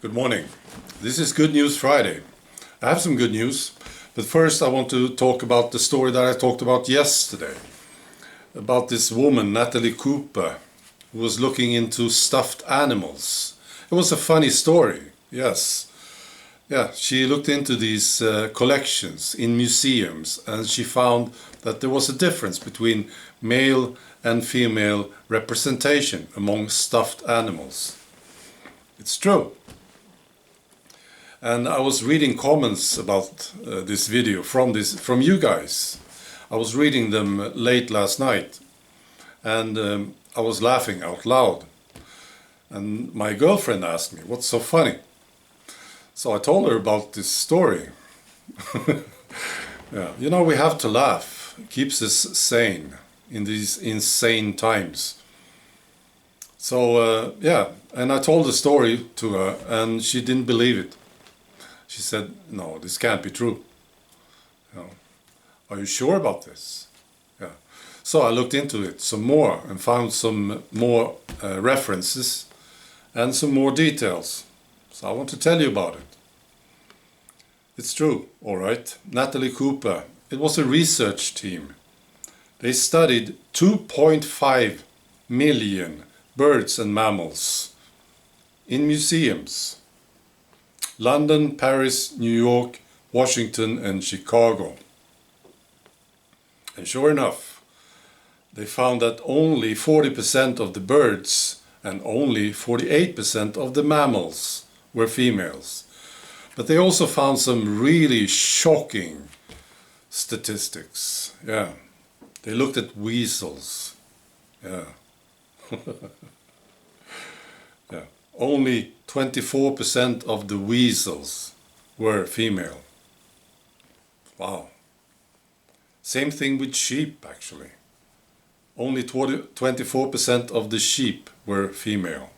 Good morning. This is Good News Friday. I have some good news, but first I want to talk about the story that I talked about yesterday. About this woman, Natalie Cooper, who was looking into stuffed animals. It was a funny story, yes. Yeah, she looked into these collections in museums and she found that there was a difference between male and female representation among stuffed animals. It's true. And I was reading comments about this video from you guys. I was reading them late last night and I was laughing out loud. And my girlfriend asked me, "What's so funny?" So I told her about this story. Yeah, you know, we have to laugh. It keeps us sane in these insane times. So yeah, and I told the story to her and she didn't believe it. She said, "No, this can't be true. You know, are you sure about this?" Yeah. So I looked into it some more and found some more references and some more details. So I want to tell you about it. It's true, all right. Natalie Cooper, it was a research team. They studied 2.5 million birds and mammals in museums. London, Paris, New York, Washington and Chicago. And sure enough, they found that only 40% of the birds and only 48% of the mammals were females. But they also found some really shocking statistics. Yeah, they looked at weasels. Yeah. Yeah. Only 24% of the weasels were female. Wow. Same thing with sheep, actually. Only 24% of the sheep were female.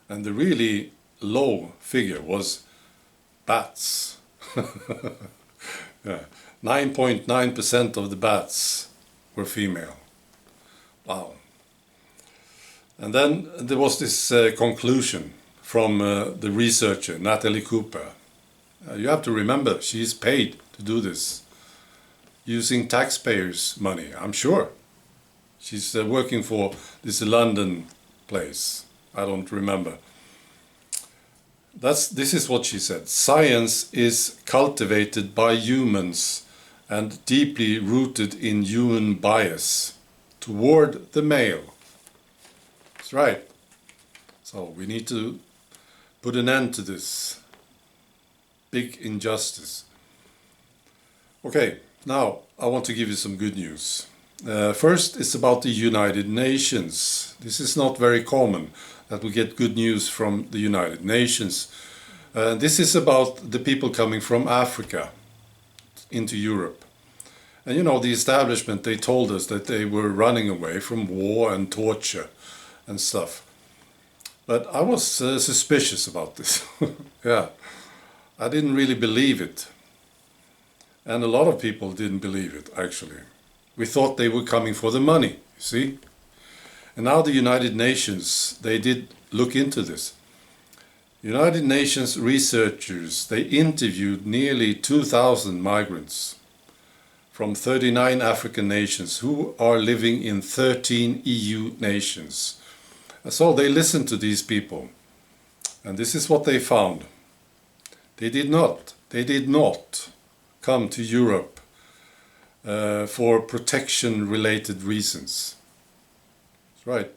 And the really low figure was bats. Yeah. 9.9% of the bats were female. Wow. And then there was this conclusion from the researcher, Natalie Cooper. You have to remember, she's paid to do this, using taxpayers' money, I'm sure. She's working for this London place. I don't remember. This is what she said. Science is cultivated by humans and deeply rooted in human bias toward the male. That's right. So we need to put an end to this big injustice. Okay, now I want to give you some good news. First, it's about the United Nations. This is not very common that we get good news from the United Nations. This is about the people coming from Africa into Europe. And you know, the establishment, they told us that they were running away from war and torture and stuff. But I was suspicious about this. Yeah, I didn't really believe it. And a lot of people didn't believe it, actually. We thought they were coming for the money, you see? And now the United Nations, they did look into this. United Nations researchers, they interviewed nearly 2,000 migrants from 39 African nations who are living in 13 EU nations. So they listened to these people. And this is what they found. They did not come to Europe for protection-related reasons. That's right.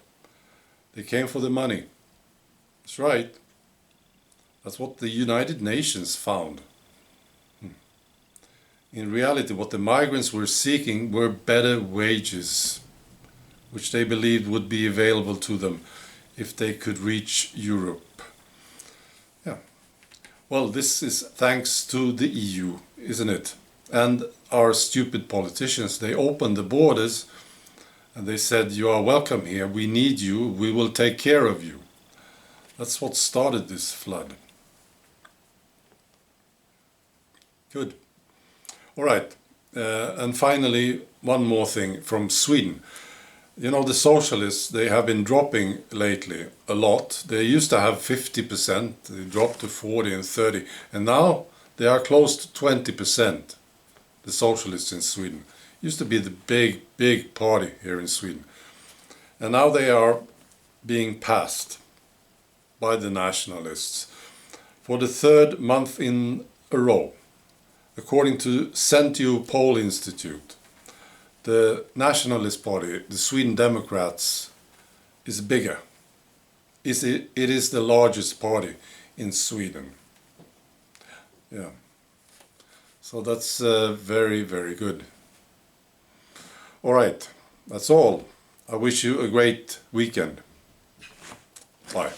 They came for the money. That's right. That's what the United Nations found. In reality, what the migrants were seeking were better wages, which they believed would be available to them if they could reach Europe. Yeah. Well, this is thanks to the EU, isn't it? And our stupid politicians, they opened the borders and they said, "You are welcome here, we need you, we will take care of you." That's what started this flood. Good. All right. And finally, one more thing from Sweden. You know, the socialists, they have been dropping lately a lot. They used to have 50%, they dropped to 40 and 30, and now they are close to 20%, the socialists in Sweden. Used to be the big party here in Sweden. And now they are being passed by the nationalists for the third month in a row. According to Centio Poll Institute, the Nationalist Party, the Sweden Democrats, is bigger. It is the largest party in Sweden. Yeah. So that's very, very good. All right, that's all. I wish you a great weekend. Bye.